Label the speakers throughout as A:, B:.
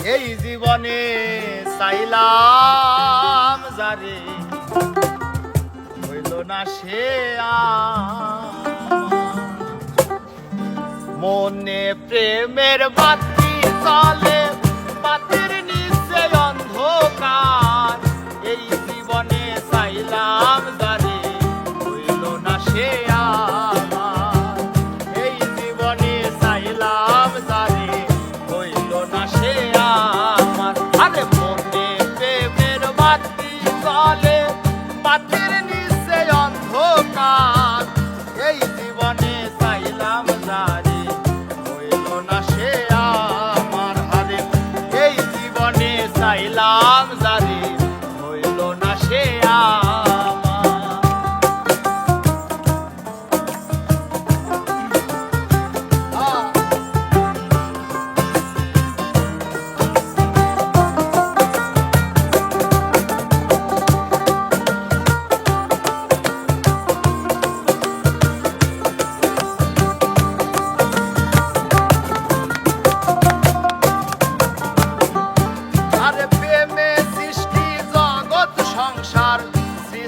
A: এই জীবনে চাইলাম যারে হইল না সে মনে প্রেমের বাতি চলে বাতির নিচে অন্ধকার এই জীবনে চাইলাম যারে হইল না সে এই জীবনে চাইলাম যারে হইল না সে আরে মনে প্রেমের বাতি চলে বাতির নিচে অন্ধকার এই জীবনে চাইলাম যারে হইল না সে আমার হারে এই জীবনে চাইলাম যারে হইল না সে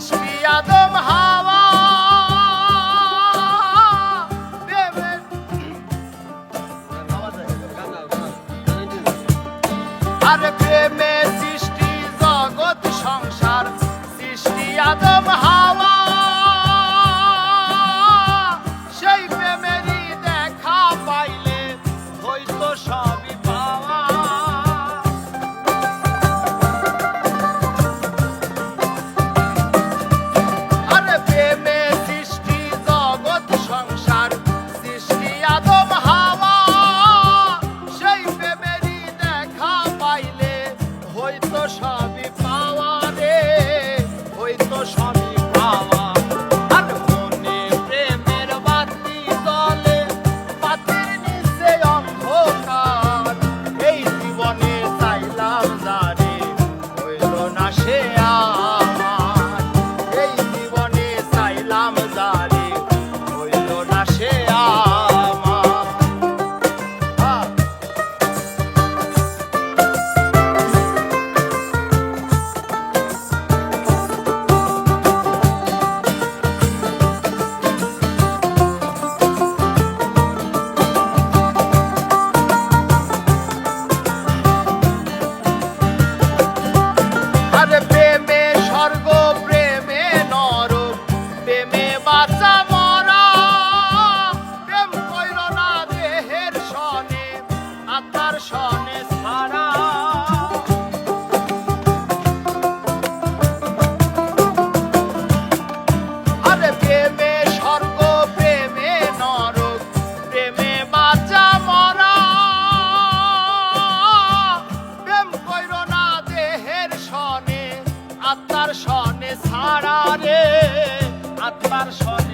A: সৃষ্টি আদম হাওয়া আরে প্রেমে সৃষ্টি জগৎ সংসার সৃষ্টি আদম হাওয়া সেই প্রেমেরই দেখা পাইলে হইতো সবই পাওয়া সবই পাওয়া রে হইতো সবই পাওয়া আর মনে প্রেমের বাতি জ্বলে বাতির নিচে অন্ধকার এই জীবনে চাইলাম যারে হইল না সে আমার এই জীবনে চাইলাম যারে হইল না সে প্রেমে স্বর্গ প্রেমে নরক প্রেমে বাঁচা মরা প্রেম কইর না দেহের সনে আত্মার সনে ছাড়া আরে প্রেমে স্বর্গ প্রেমে নরক প্রেমে বাঁচা মরা প্রেম কইর না দেহের সনে আত্মার সনে ছাড়া রে আত্মার সনে